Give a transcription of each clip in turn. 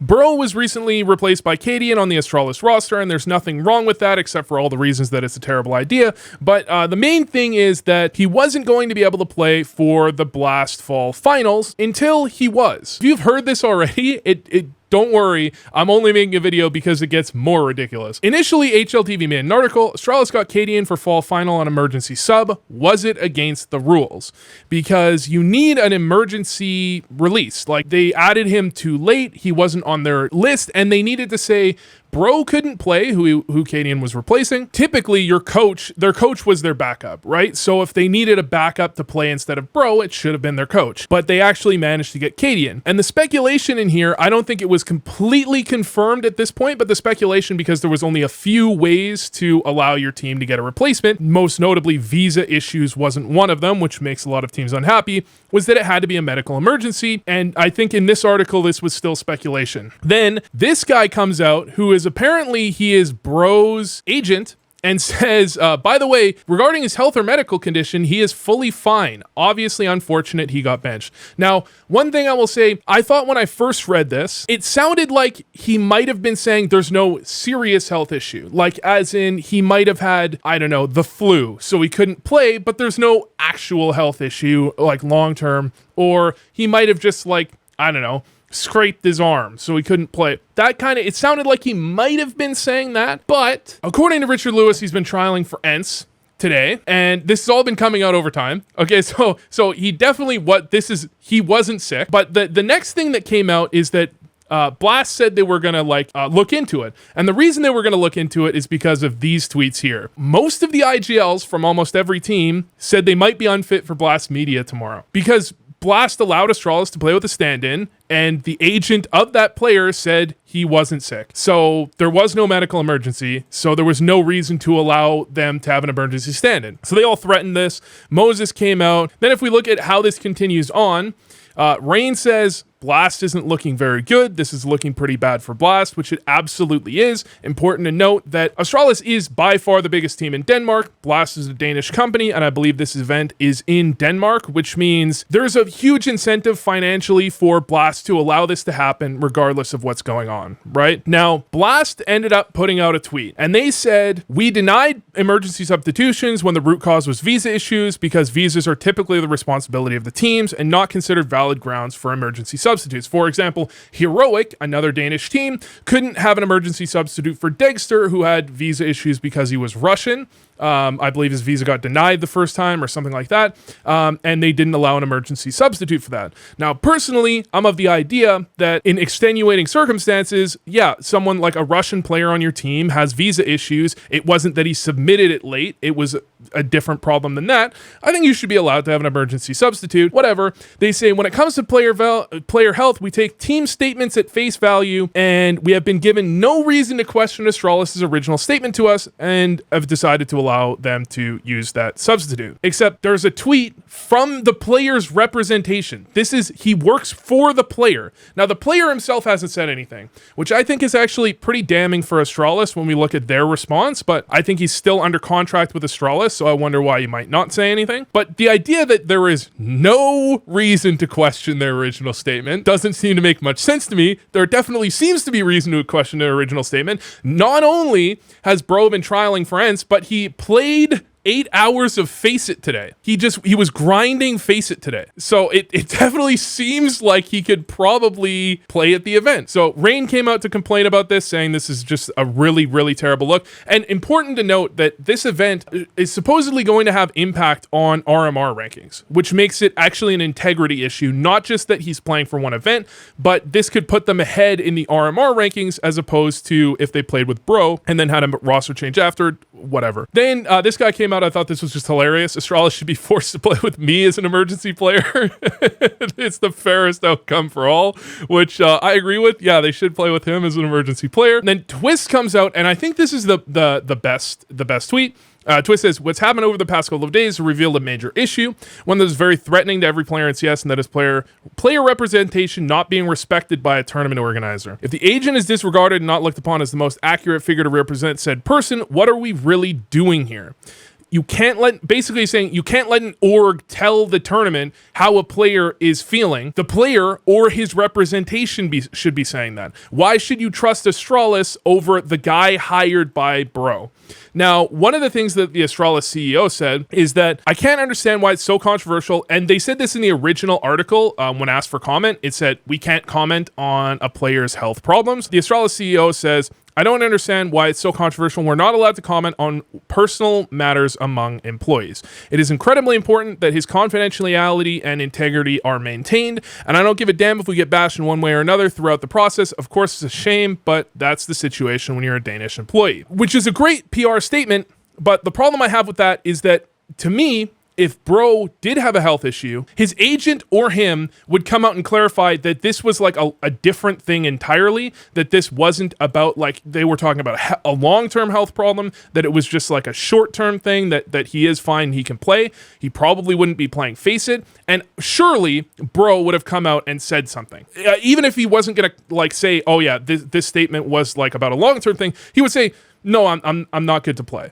Bro was recently replaced by Cadian on the Astralis roster, and there's nothing wrong with that except for all the reasons that it's a terrible idea. But the main thing is that he wasn't going to be able to play for the Blast Fall Finals until he was. If you've heard this already, don't worry, I'm only making a video because it gets more ridiculous. Initially, HLTV made an article, Astralis got Cadian for Fall Final on emergency sub. Was it against the rules? Because you need an emergency release. Like, they added him too late, he wasn't on their list, and they needed to say, Bro couldn't play, who Cadian was replacing. Typically, their coach was their backup, right? So if they needed a backup to play instead of Bro, it should have been their coach. But they actually managed to get Cadian. And the speculation in here, I don't think it was completely confirmed at this point, but the speculation, because there was only a few ways to allow your team to get a replacement, most notably visa issues wasn't one of them, which makes a lot of teams unhappy, was that it had to be a medical emergency. And I think in this article, this was still speculation. Then this guy comes out, who is apparently he is Bro's agent, and says, by the way, regarding his health or medical condition, he is fully fine. Obviously unfortunate he got benched. Now, one thing I will say, I thought when I first read this, it sounded like he might have been saying there's no serious health issue. Like, as in, he might have had, I don't know, the flu, so he couldn't play, but there's no actual health issue, like long-term. Or he might have just, like, I don't know, scraped his arm, so he couldn't play. That kind of, it sounded like he might have been saying that, but according to Richard Lewis, he's been trialing for ENTS today, and this has all been coming out over time. Okay, so he definitely, he wasn't sick, but the next thing that came out is that Blast said they were gonna look into it. And the reason they were gonna look into it is because of these tweets here. Most of the IGLs from almost every team said they might be unfit for Blast media tomorrow because Blast allowed Astralis to play with a stand-in, and the agent of that player said he wasn't sick. So there was no medical emergency, so there was no reason to allow them to have an emergency stand-in. So they all threatened this. Moses came out. Then if we look at how this continues on, Rain says, Blast isn't looking very good. This is looking pretty bad for Blast, which it absolutely is. Important to note that Astralis is by far the biggest team in Denmark. Blast is a Danish company, and I believe this event is in Denmark, which means there's a huge incentive financially for Blast to allow this to happen regardless of what's going on, right? Now, Blast ended up putting out a tweet, and they said, we denied emergency substitutions when the root cause was visa issues because visas are typically the responsibility of the teams and not considered valid grounds for emergency substitutes. For example, Heroic, another Danish team, couldn't have an emergency substitute for Degster, who had visa issues because he was Russian. I believe his visa got denied the first time or something like that, and they didn't allow an emergency substitute for that. Now, personally, I'm of the idea that in extenuating circumstances, yeah, someone like a Russian player on your team has visa issues. It wasn't that he submitted it late. It was a different problem than that. I think you should be allowed to have an emergency substitute, whatever. They say when it comes to player health, we take team statements at face value, and we have been given no reason to question Astralis' original statement to us and have decided to allow them to use that substitute. Except there's a tweet from the player's representation. He works for the player. Now, the player himself hasn't said anything, which I think is actually pretty damning for Astralis when we look at their response, but I think he's still under contract with Astralis, so I wonder why he might not say anything. But the idea that there is no reason to question their original statement doesn't seem to make much sense to me. There definitely seems to be reason to question their original statement. Not only has Bro been trialing for ENTS, but he played 8 hours of Face It today. He was grinding Face It today. So it definitely seems like he could probably play at the event. So Rain came out to complain about this, saying this is just a really, really terrible look. And important to note that this event is supposedly going to have impact on RMR rankings, which makes it actually an integrity issue, not just that he's playing for one event, but this could put them ahead in the RMR rankings as opposed to if they played with Bro and then had a roster change after, whatever. Then this guy came out. I thought this was just hilarious. Astralis should be forced to play with me as an emergency player. It's the fairest outcome for all, which I agree with. Yeah, they should play with him as an emergency player. And then Twist comes out, and I think this is the best tweet. Twist says, what's happened over the past couple of days revealed a major issue, one that is very threatening to every player in CS, and that is player representation not being respected by a tournament organizer. If the agent is disregarded and not looked upon as the most accurate figure to represent said person, what are we really doing here? you can't let, basically saying you can't let an org tell the tournament how a player is feeling. The player or his representation should be saying that. Why should you trust Astralis over the guy hired by Bro? Now, one of the things that the Astralis CEO said is that I can't understand why it's so controversial. And they said this in the original article when asked for comment. It said, we can't comment on a player's health problems. The Astralis CEO says, I don't understand why it's so controversial. We're not allowed to comment on personal matters among employees. It is incredibly important that his confidentiality and integrity are maintained, and I don't give a damn if we get bashed in one way or another throughout the process. Of course, it's a shame, but that's the situation when you're a Danish employee, which is a great PR statement, but the problem I have with that is that, to me, if Bro did have a health issue, his agent or him would come out and clarify that this was like a different thing entirely, that this wasn't about, like, they were talking about a long-term health problem, that it was just like a short-term thing, that he is fine, he can play. He probably wouldn't be playing Face It, and surely Bro would have come out and said something. Even if he wasn't gonna, like, say, oh yeah, this statement was like about a long-term thing, he would say, no, I'm not good to play.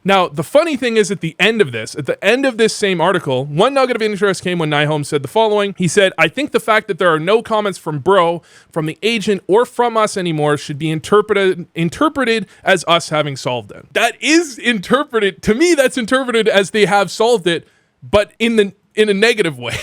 Now, the funny thing is at the end of this same article, one nugget of interest came when Nyholm said the following. He said, I think the fact that there are no comments from Bro, from the agent, or from us anymore should be interpreted as us having solved it. That is interpreted, to me, that's interpreted as they have solved it, but in a negative way.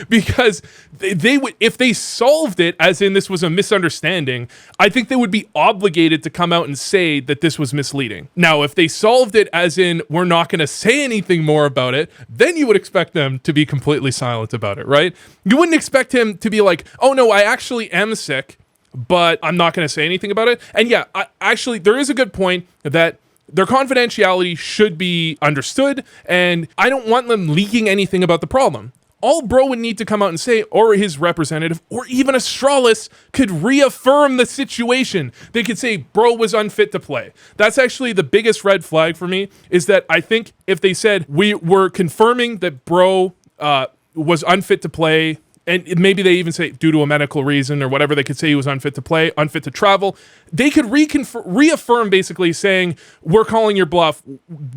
Because they would, if they solved it as in this was a misunderstanding, I think they would be obligated to come out and say that this was misleading. Now, if they solved it as in we're not going to say anything more about it, then you would expect them to be completely silent about it, right? You wouldn't expect him to be like, oh no, I actually am sick, but I'm not going to say anything about it. And yeah, actually, there is a good point that their confidentiality should be understood, and I don't want them leaking anything about the problem. All Bro would need to come out and say, or his representative, or even Astralis, could reaffirm the situation. They could say, Bro was unfit to play. That's actually the biggest red flag for me, is that I think if they said, we were confirming that Bro was unfit to play, and maybe they even say due to a medical reason or whatever, they could say he was unfit to play, unfit to travel. They could reaffirm basically saying, we're calling your bluff,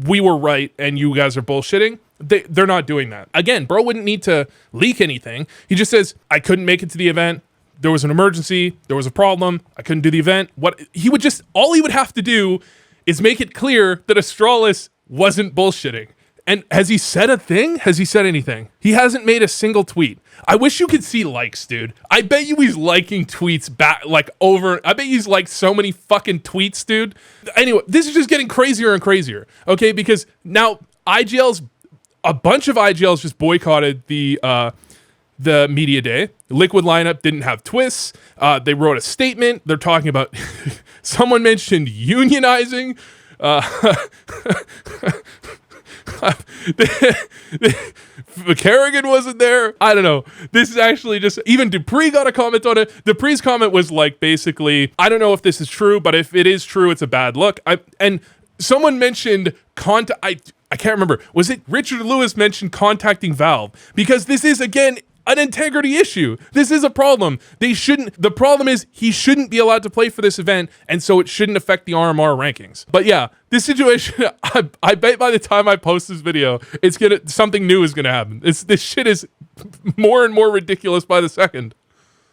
we were right, and you guys are bullshitting. They're not doing that. Again, Bro wouldn't need to leak anything. He just says, I couldn't make it to the event. There was an emergency. There was a problem. I couldn't do the event. All he would have to do is make it clear that Astralis wasn't bullshitting. And has he said a thing? Has he said anything? He hasn't made a single tweet. I wish you could see likes, dude. I bet you he's liking tweets back, like over. I bet he's liked so many fucking tweets, dude. Anyway, this is just getting crazier and crazier, okay? Because now a bunch of IGLs just boycotted the media day. Liquid lineup didn't have twists. They wrote a statement. They're talking about, someone mentioned unionizing. Kerrigan wasn't there. I don't know. This is actually just, even Dupree got a comment on it. Dupree's comment was like, basically, I don't know if this is true, but if it is true, it's a bad look. And someone mentioned I can't remember. Was it Richard Lewis mentioned contacting Valve? Because this is, again, an integrity issue. This is a problem. The problem is he shouldn't be allowed to play for this event, and so it shouldn't affect the RMR rankings. But yeah, this situation, I bet by the time I post this video, something new is gonna happen. This shit is more and more ridiculous by the second.